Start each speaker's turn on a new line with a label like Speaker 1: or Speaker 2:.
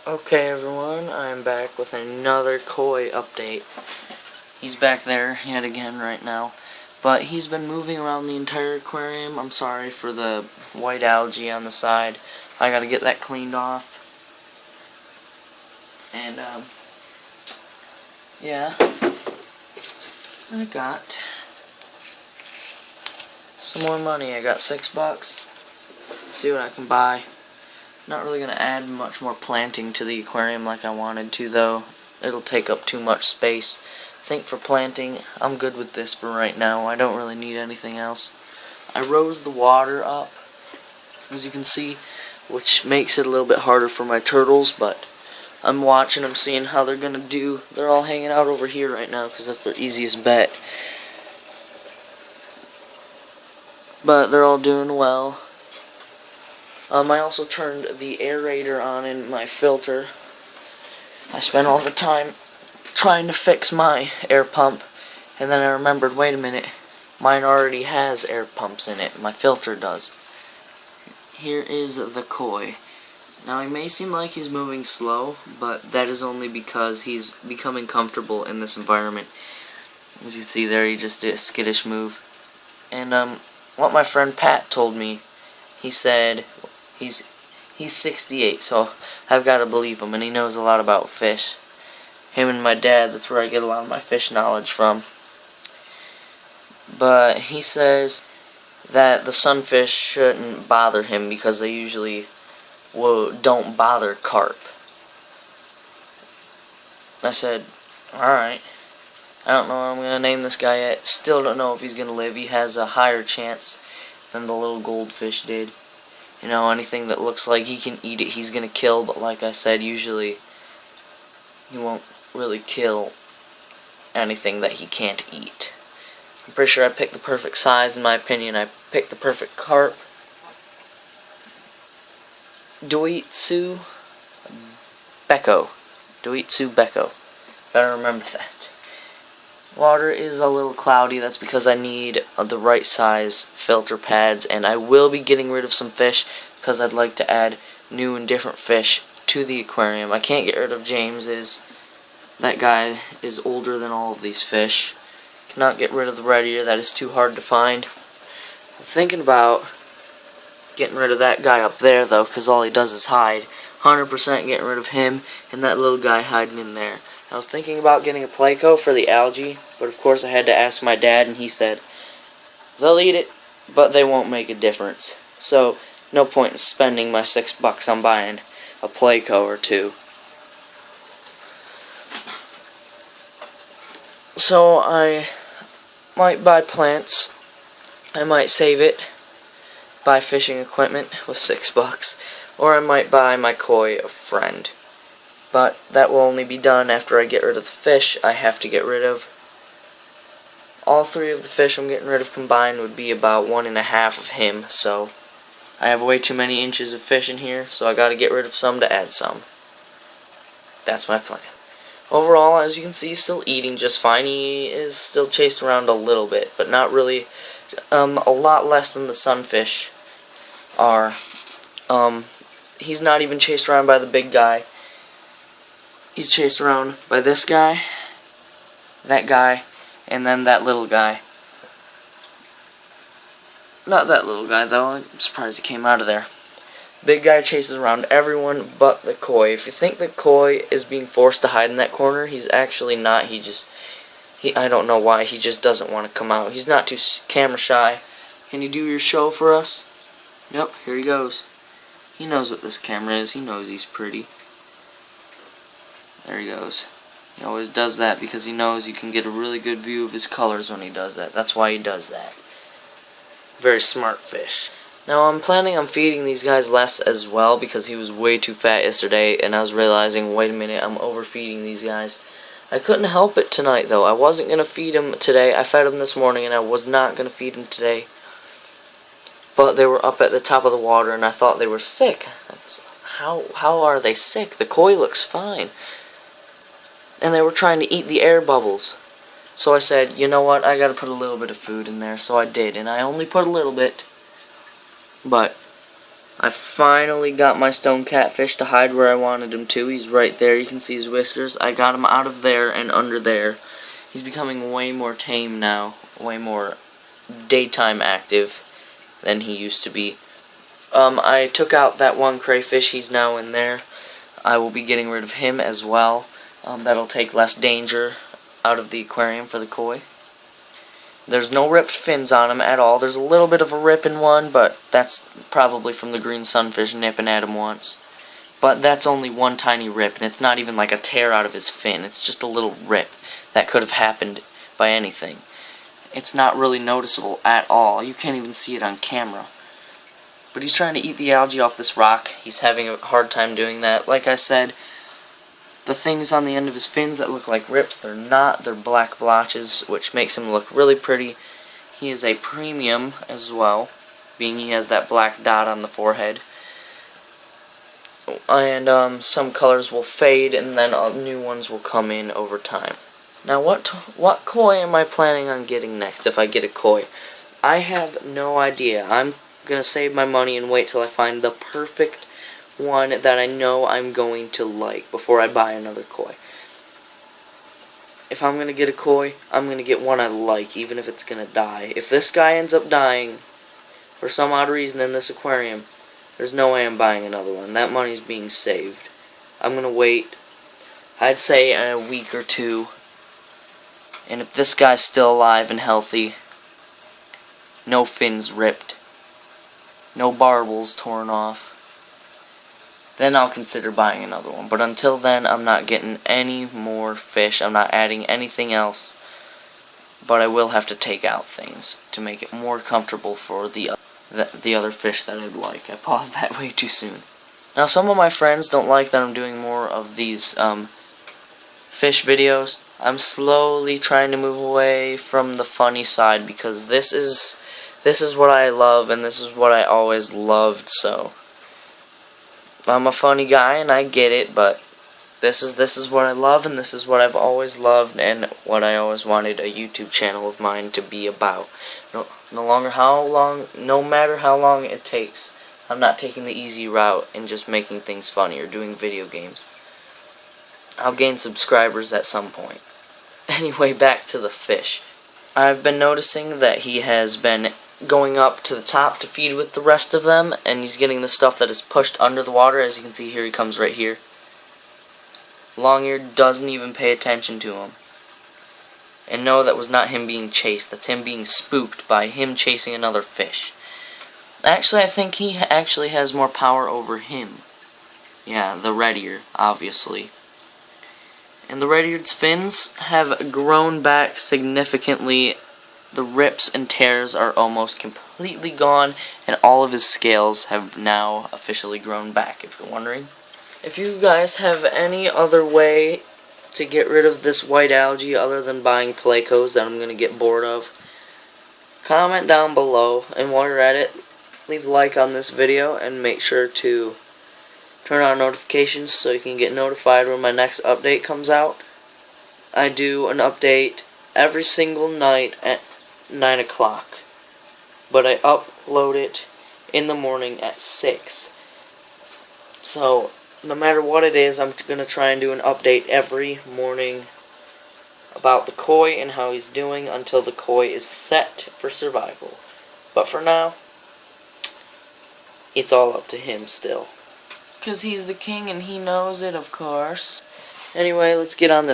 Speaker 1: Okay everyone, I'm back with another koi update. He's back there yet again right now, but he's been moving around the entire aquarium. I'm sorry for the white algae on the side. I gotta get that cleaned off. And yeah, I got some more money. I got $6. See what I can buy. Not really going to add much more planting to the aquarium like I wanted to, though. It'll take up too much space. I think for planting, I'm good with this for right now. I don't really need anything else. I rose the water up, as you can see, which makes it a little bit harder for my turtles, but I'm watching them, seeing how they're going to do. They're all hanging out over here right now because that's their easiest bet. But they're all doing well. I also turned the aerator on in my filter. I spent all the time trying to fix my air pump, and then I remembered, wait a minute, mine already has air pumps in it. My filter does. Here is the koi. Now, he may seem like he's moving slow, but that is only because he's becoming comfortable in this environment. As you see there, he just did a skittish move. And what my friend Pat told me, he said he's 68, so I've got to believe him, and he knows a lot about fish. Him and my dad, that's where I get a lot of my fish knowledge from. But he says that the sunfish shouldn't bother him because they usually don't bother carp. I said, alright. I don't know what I'm going to name this guy yet. Still don't know if he's going to live. He has a higher chance than the little goldfish did. You know, anything that looks like he can eat it, he's going to kill. But like I said, usually he won't really kill anything that he can't eat. I'm pretty sure I picked the perfect size, in my opinion. I picked the perfect carp. Doitsu Beko. Doitsu Beko. Gotta remember that. Water is a little cloudy. That's because I need the right size filter pads, and I will be getting rid of some fish because I'd like to add new and different fish to the aquarium. I can't get rid of James's. That guy is older than all of these fish. Cannot get rid of the red ear. That is too hard to find. I'm thinking about getting rid of that guy up there, though, because all he does is hide. 100% getting rid of him and that little guy hiding in there. I was thinking about getting a Pleco for the algae, but of course I had to ask my dad, and he said, they'll eat it, but they won't make a difference. So, no point in spending my $6 on buying a Pleco or two. So, I might buy plants. I might save it, buy fishing equipment with $6, or I might buy my koi a friend. But that will only be done after I get rid of the fish I have to get rid of. All three of the fish I'm getting rid of combined would be about 1.5 of him, so I have way too many inches of fish in here, so I gotta get rid of some to add some. That's my plan. Overall, as you can see, he's still eating just fine. He is still chased around a little bit, but not really. A lot less than the sunfish are. He's not even chased around by the big guy. He's chased around by this guy, that guy, and then that little guy. Not that little guy, though. I'm surprised he came out of there. Big guy chases around everyone but the koi. If you think the koi is being forced to hide in that corner, he's actually not. I don't know why. He just doesn't want to come out. He's not too camera shy. Can you do your show for us? Yep, here he goes. He knows what this camera is. He knows he's pretty. There he goes. He always does that because he knows you can get a really good view of his colors when he does that. That's why he does that. Very smart fish. Now, I'm planning on feeding these guys less as well because he was way too fat yesterday, and I was realizing, wait a minute, I'm overfeeding these guys. I couldn't help it tonight, though. I wasn't going to feed him today. I fed him this morning, and I was not going to feed him today. But they were up at the top of the water, and I thought they were sick. How are they sick? The koi looks fine. And they were trying to eat the air bubbles. So I said, you know what, I gotta put a little bit of food in there. So I did, and I only put a little bit. But I finally got my stone catfish to hide where I wanted him to. He's right there. You can see his whiskers. I got him out of there and under there. He's becoming way more tame now, way more daytime active than he used to be. I took out that one crayfish. He's now in there. I will be getting rid of him as well. That'll take less danger out of the aquarium for the koi. There's no ripped fins on him at all. There's a little bit of a rip in one, but that's probably from the green sunfish nipping at him once. But that's only one tiny rip, and it's not even like a tear out of his fin. It's just a little rip that could have happened by anything. It's not really noticeable at all. You can't even see it on camera. But he's trying to eat the algae off this rock. He's having a hard time doing that. Like I said, the things on the end of his fins that look like rips, they're not. They're black blotches, which makes him look really pretty. He is a premium as well, being he has that black dot on the forehead. And some colors will fade, and then new ones will come in over time. Now, what koi am I planning on getting next if I get a koi? I have no idea. I'm going to save my money and wait till I find the perfect one that I know I'm going to like before I buy another koi. If I'm going to get a koi, I'm going to get one I like, even if it's going to die. If this guy ends up dying for some odd reason in this aquarium, there's no way I'm buying another one. That money's being saved. I'm going to wait, I'd say, a week or two. And if this guy's still alive and healthy, no fins ripped, no barbels torn off, then I'll consider buying another one. But until then, I'm not getting any more fish. I'm not adding anything else. But I will have to take out things to make it more comfortable for the other fish that I'd like. I paused that way too soon. Now, some of my friends don't like that I'm doing more of these fish videos. I'm slowly trying to move away from the funny side because this is what I love and this is what I always loved. So I'm a funny guy and I get it, but this is what I love and this is what I've always loved and what I always wanted a YouTube channel of mine to be about. No matter how long it takes, I'm not taking the easy route and just making things funny or doing video games. I'll gain subscribers at some point. Anyway, back to the fish. I've been noticing that he has been going up to the top to feed with the rest of them, and he's getting the stuff that is pushed under the water. As you can see here, he comes right here. Long-eared doesn't even pay attention to him. And no, that was not him being chased. That's him being spooked by him chasing another fish. Actually, I think he actually has more power over him. Yeah, the red-ear, obviously. And the red-eared's fins have grown back significantly. The rips and tears are almost completely gone, and all of his scales have now officially grown back, if you're wondering. If you guys have any other way to get rid of this white algae other than buying Playcos that I'm going to get bored of, comment down below, and while you're at it, leave a like on this video and make sure to turn on notifications so you can get notified when my next update comes out. I do an update every single night at 9 o'clock, but I upload it in the morning at 6. So no matter what it is, I'm going to try and do an update every morning about the koi and how he's doing until the koi is set for survival. But for now, it's all up to him still. 'Cause he's the king and he knows it, of course. Anyway, let's get on this.